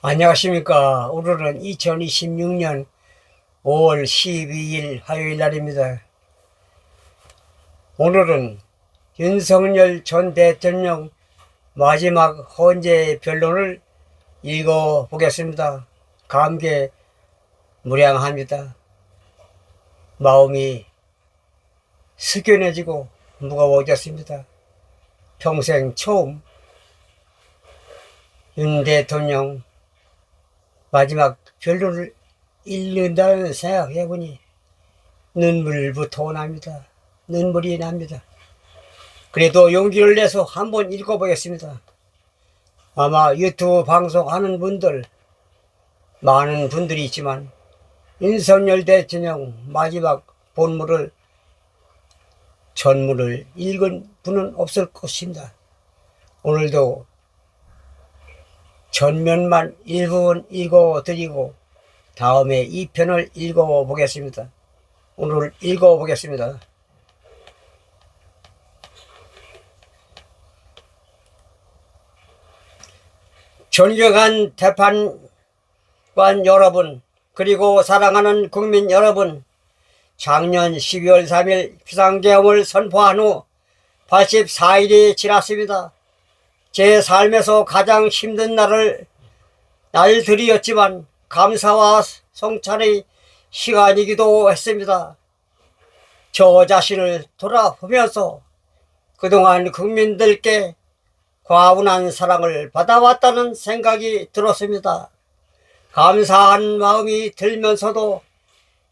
안녕하십니까. 오늘은 2026년 5월 12일 화요일 날입니다. 오늘은 윤석열 전 대통령 마지막 헌재 변론을 읽어보겠습니다. 감개무량합니다. 마음이 숙연해지고 무거워졌습니다. 평생 처음 윤 대통령 마지막 변론을 읽는다는 생각해보니 눈물부터 납니다. 눈물이 납니다. 그래도 용기를 내서 한번 읽어보겠습니다. 아마 유튜브 방송하는 분들, 많은 분들이 있지만 윤석열 대통령 마지막 본문을, 전문을 읽은 분은 없을 것입니다. 오늘도 전면만 일부분 읽어드리고 다음에 2편을 읽어보겠습니다. 오늘 읽어보겠습니다. 존경한 재판관 여러분, 그리고 사랑하는 국민 여러분, 작년 12월 3일 비상계엄을 선포한 후 84일이 지났습니다. 제 삶에서 가장 힘든 날들이었지만 감사와 성찰의 시간이기도 했습니다. 저 자신을 돌아보면서 그동안 국민들께 과분한 사랑을 받아왔다는 생각이 들었습니다. 감사한 마음이 들면서도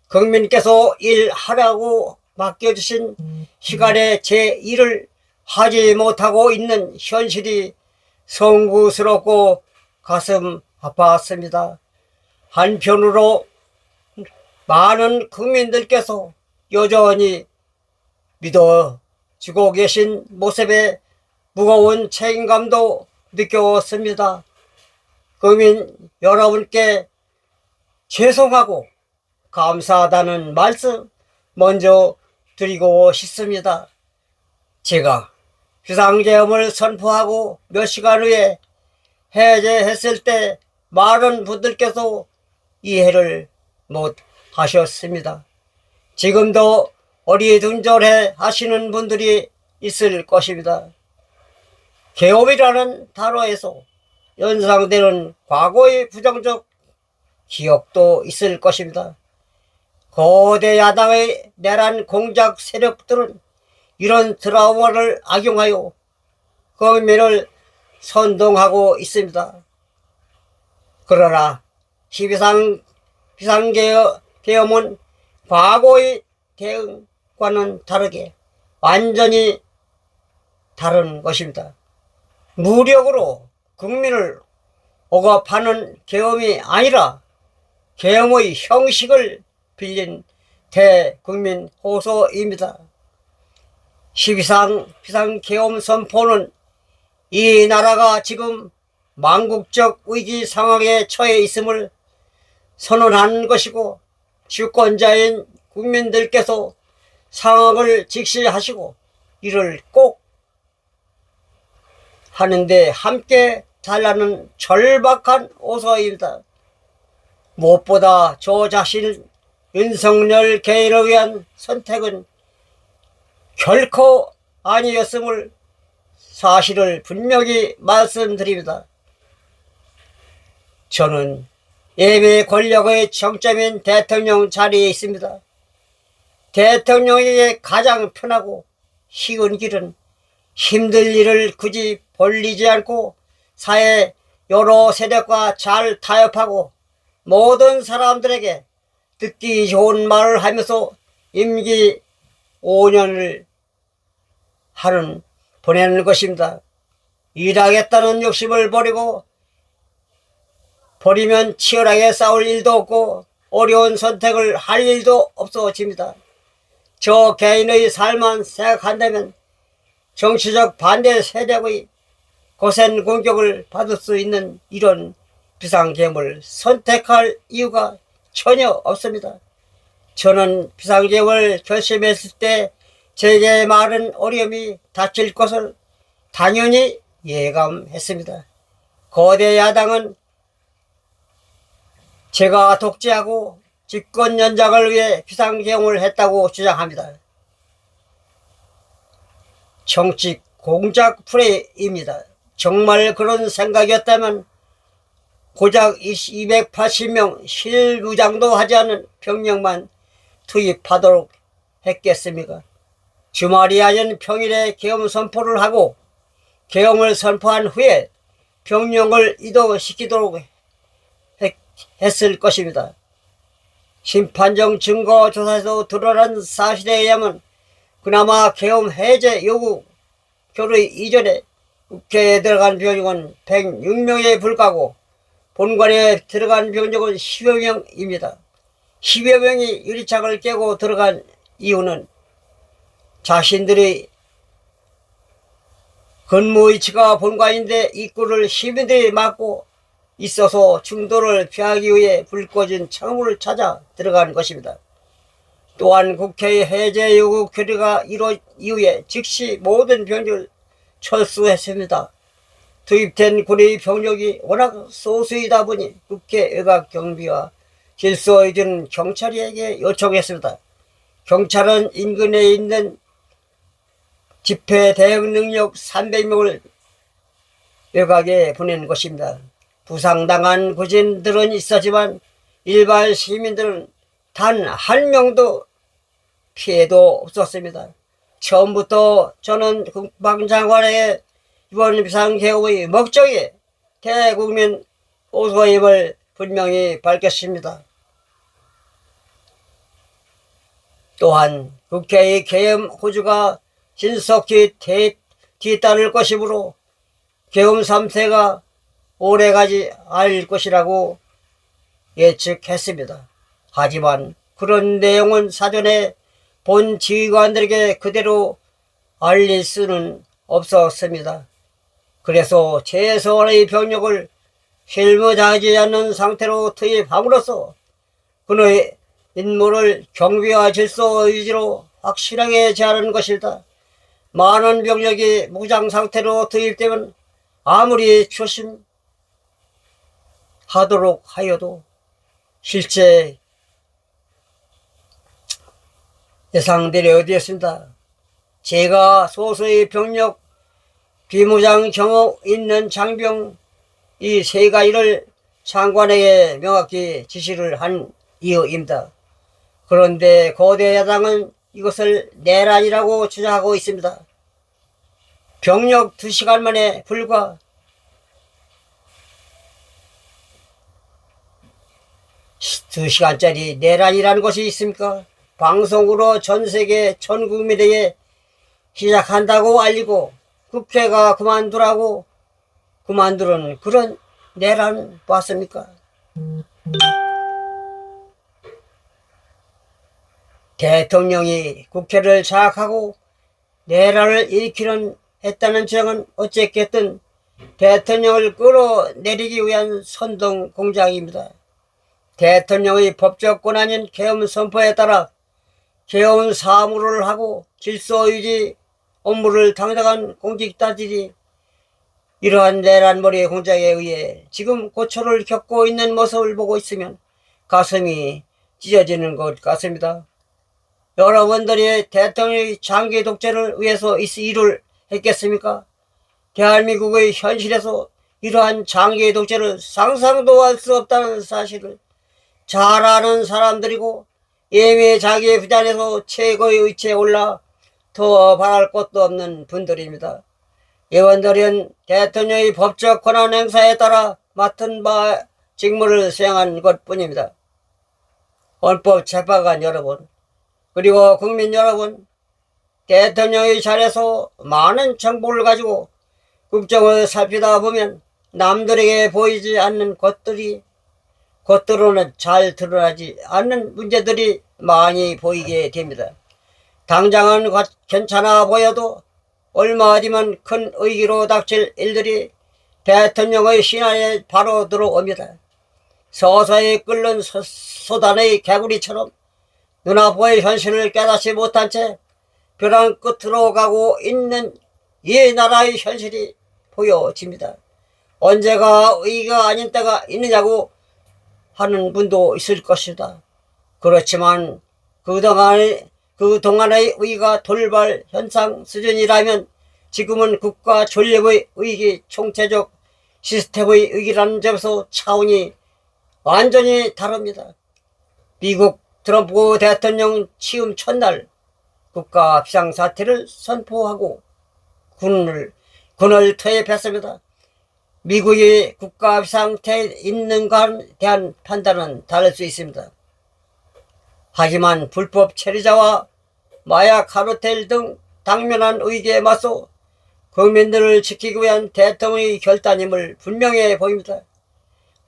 국민께서 일하라고 맡겨주신 시간에 제 일을 하지 못하고 있는 현실이 송구스럽고 가슴 아팠습니다. 한편으로 많은 국민들께서 여전히 믿어주고 계신 모습에 무거운 책임감도 느꼈습니다. 국민 여러분께 죄송하고 감사하다는 말씀 먼저 드리고 싶습니다. 제가 비상계엄을 선포하고 몇 시간 후에 해제했을 때 많은 분들께서 이해를 못 하셨습니다. 지금도 어리둥절해 하시는 분들이 있을 것입니다. 계엄이라는 단어에서 연상되는 과거의 부정적 기억도 있을 것입니다. 거대 야당의 내란 공작 세력들은 이런 트라우마를 악용하여 국민을 선동하고 있습니다. 그러나 비상계엄은 과거의 대응과는 다르게 완전히 다른 것입니다. 무력으로 국민을 억압하는 계엄이 아니라 계엄의 형식을 빌린 대국민 호소입니다. 비상계엄 선포는 이 나라가 지금 망국적 위기 상황에 처해 있음을 선언한 것이고, 주권자인 국민들께서 상황을 직시하시고 이를 꼭 하는데 함께 달라는 절박한 호소입니다. 무엇보다 저 자신 윤석열 개인을 위한 선택은 결코 아니었음을 사실을 분명히 말씀드립니다. 저는 예외 권력의 정점인 대통령 자리에 있습니다. 대통령에게 가장 편하고 쉬운 길은 힘들 일을 굳이 벌리지 않고 사회 여러 세력과 잘 타협하고 모든 사람들에게 듣기 좋은 말을 하면서 임기 5년을 보내는 것입니다. 일하겠다는 욕심을 버리면 치열하게 싸울 일도 없고 어려운 선택을 할 일도 없어집니다. 저 개인의 삶만 생각한다면 정치적 반대 세력의 거센 공격을 받을 수 있는 이런 비상계엄을 선택할 이유가 전혀 없습니다. 저는 비상계엄을 결심했을 때 제게 많은 어려움이 닥칠 것을 당연히 예감했습니다. 거대 야당은 제가 독재하고 집권 연장을 위해 비상계엄을 했다고 주장합니다. 정치 공작 플레이입니다. 정말 그런 생각이었다면 고작 280명 실무장도 하지 않은 병력만 투입하도록 했겠습니까? 주말이 아닌 평일에 계엄 선포를 하고 계엄을 선포한 후에 병력을 이동시키도록 했을 것입니다. 심판적 증거 조사에서 드러난 사실에 의하면 그나마 계엄 해제 요구 결의 이전에 국회에 들어간 병력은 106명에 불과하고 본관에 들어간 병력은 10여 명입니다. 10여 명이 유리창을 깨고 들어간 이유는 자신들의 근무 위치가 본관인데 입구를 시민들이 막고 있어서 충돌을 피하기 위해 불 꺼진 창문을 찾아 들어간 것입니다. 또한 국회의 해제 요구 결의가 이뤄진 이후에 즉시 모든 병력을 철수했습니다. 투입된 군의 병력이 워낙 소수이다 보니 국회 외곽 경비와 질서 유지는 경찰에게 요청했습니다. 경찰은 인근에 있는 집회 대응 능력 300명을 외곽에 보낸 것입니다. 부상당한 구진들은 있었지만 일반 시민들은 단 한 명도 피해도 없었습니다. 처음부터 저는 국방장관의 이번 비상계엄의 목적이 대국민 호소임을 분명히 밝혔습니다. 또한 국회의 계엄 호주가 신속히 뒤따를 것이므로 계엄 3세가 오래가지 않을 것이라고 예측했습니다. 하지만 그런 내용은 사전에 본 지휘관들에게 그대로 알릴 수는 없었습니다. 그래서 최소한의 병력을 실무자하지 않는 상태로 투입함으로써 그의 임무를 경비와 질서 유지로 확실하게 제하는 것이다. 많은 병력이 무장 상태로 투입되면 아무리 조심하도록 하여도 실제 예상들이 어디였습니다. 제가 소수의 병력 비무장 경험 있는 장병 이 세 가지를 장관에게 명확히 지시를 한 이유입니다. 그런데 거대 야당은 이것을 내란이라고 주장하고 있습니다. 병력 2시간 만에 불과 2시간짜리 내란이라는 것이 있습니까? 방송으로 전세계 전 국민에게 시작한다고 알리고 국회가 그만두라고 그만두는 그런 내란 봤습니까? 대통령이 국회를 장악하고 내란을 일으키는 했다는 주장은 어쨌든 대통령을 끌어내리기 위한 선동 공작입니다. 대통령의 법적 권한인 계엄 선포에 따라 계엄 사무를 하고 질서 유지 업무를 당당한 공직자들이 이러한 내란머리 공작에 의해 지금 고초를 겪고 있는 모습을 보고 있으면 가슴이 찢어지는 것 같습니다. 여러분들이 대통령의 장기 독재를 위해서 일을 했겠습니까? 대한민국의 현실에서 이러한 장기 독재를 상상도 할 수 없다는 사실을 잘 아는 사람들이고 예매 자기의 부잔에서 최고의 위치에 올라 더 바랄 것도 없는 분들입니다. 의원들은 대통령의 법적 권한 행사에 따라 맡은 바 직무를 수행한 것뿐입니다. 헌법재판관 여러분, 그리고 국민 여러분, 대통령의 자리에서 많은 정보를 가지고 국정을 살피다 보면 남들에게 보이지 않는 겉으로는 잘 드러나지 않는 문제들이 많이 보이게 됩니다. 당장은 괜찮아 보여도 얼마 뒤면 큰 의기로 닥칠 일들이 대통령의 신하에 바로 들어옵니다. 서서히 끓는 소단의 개구리처럼 눈앞의 현실을 깨닫지 못한 채 벼랑 끝으로 가고 있는 이 나라의 현실이 보여집니다. 언제가 의가 아닌 때가 있느냐고 하는 분도 있을 것이다. 그렇지만 그동안의 의가 돌발 현상 수준이라면 지금은 국가 전력의 의기 총체적 시스템의 의기라는 점에서 차원이 완전히 다릅니다. 미국 트럼프 대통령 취임 첫날 국가 비상사태를 선포하고 군을 투입했습니다. 미국이 국가 비상태에 있는가에 대한 판단은 다를 수 있습니다. 하지만 불법 체류자와 마약 카르텔 등 당면한 의기에 맞서 국민들을 지키기 위한 대통령의 결단임을 분명해 보입니다.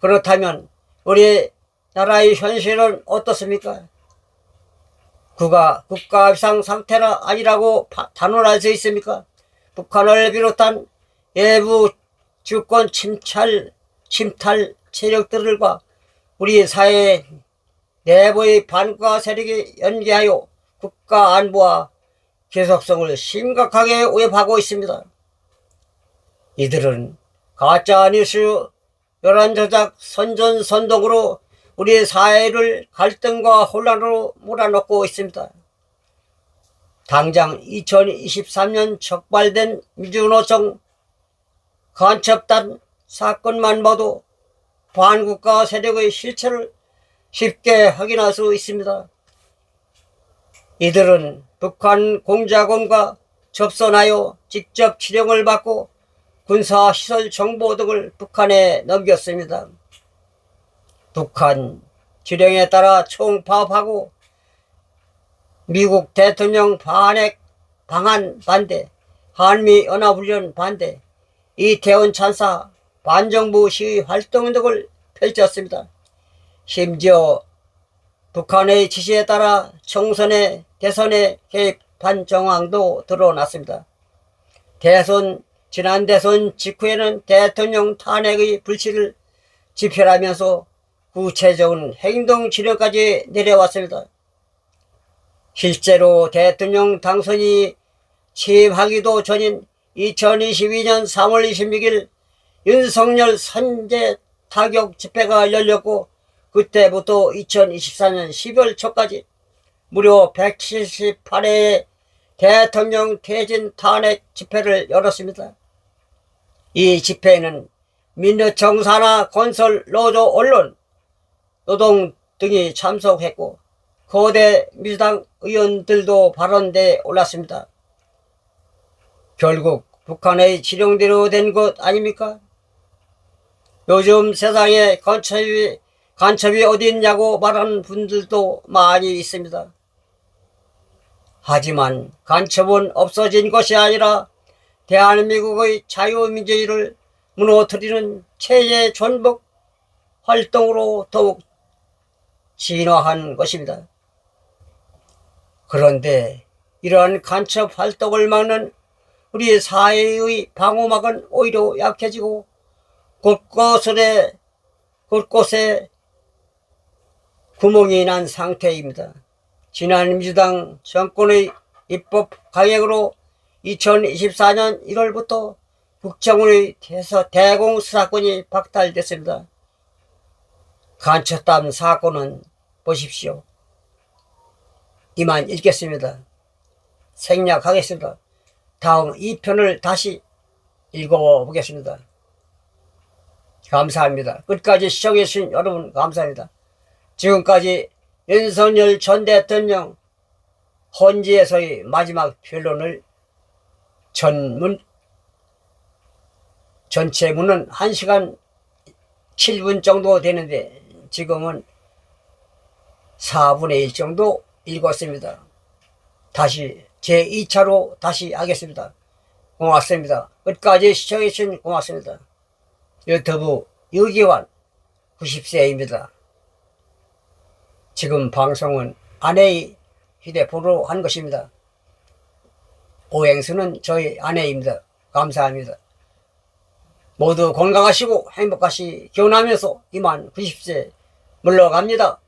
그렇다면 우리나라의 현실은 어떻습니까? 국가 비상 상태가 아니라고 단언할 수 있습니까? 북한을 비롯한 외부 주권 침탈 세력들과 우리 사회 내부의 반과 세력이 연계하여 국가 안보와 계속성을 심각하게 위협하고 있습니다. 이들은 가짜뉴스, 여론 조작, 선전선동으로 우리 사회를 갈등과 혼란으로 몰아넣고 있습니다. 당장 2023년 적발된 민주노총 간첩단 사건만 봐도 반국가 세력의 실체를 쉽게 확인할 수 있습니다. 이들은 북한 공작원과 접선하여 직접 지령을 받고 군사시설 정보 등을 북한에 넘겼습니다. 북한 지령에 따라 총파업하고 미국 대통령 방한 반대, 한미연합훈련 반대, 이태원 찬사, 반정부 시위 활동 등을 펼쳤습니다. 심지어 북한의 지시에 따라 총선에 대선에 개입한 정황도 드러났습니다. 지난 대선 직후에는 대통령 탄핵의 불씨를 집회하면서 구체적인 행동 지령까지 내려왔습니다. 실제로 대통령 당선이 취임하기도 전인 2022년 3월 26일 윤석열 선제 타격 집회가 열렸고, 그때부터 2024년 12월 초까지 무려 178회의 대통령 퇴진 탄핵 집회를 열었습니다. 이 집회에는 민주청 산하 건설 노조 언론 노동 등이 참석했고 거대 민주당 의원들도 발언대에 올랐습니다. 결국 북한의 지령대로 된 것 아닙니까? 요즘 세상에 간첩이 어디 있냐고 말하는 분들도 많이 있습니다. 하지만 간첩은 없어진 것이 아니라 대한민국의 자유민주주의를 무너뜨리는 체제 전복 활동으로 더욱 진화한 것입니다. 그런데 이러한 간첩 활동을 막는 우리 사회의 방어막은 오히려 약해지고 곳곳에 구멍이 난 상태입니다. 지난 민주당 정권의 입법 강행으로 2024년 1월부터 국정원의 대공수사권이 박탈됐습니다. 간첩단 사건은 보십시오. 이만 읽겠습니다. 생략하겠습니다. 다음 2편을 다시 읽어보겠습니다. 감사합니다. 끝까지 시청해주신 여러분 감사합니다. 지금까지 윤석열 전 대통령 헌지에서의 마지막 변론을 전체 문은 1시간 7분 정도 되는데 지금은 4분의 1 정도 읽었습니다. 다시 제2차로 다시 하겠습니다. 고맙습니다. 끝까지 시청해주신 고맙습니다. 유튜브 유기환 90세입니다. 지금 방송은 아내의 휴대폰으로 한 것입니다. 오행수는 저희 아내입니다. 감사합니다. 모두 건강하시고 행복하시 기원하면서 이만 90세 물러갑니다.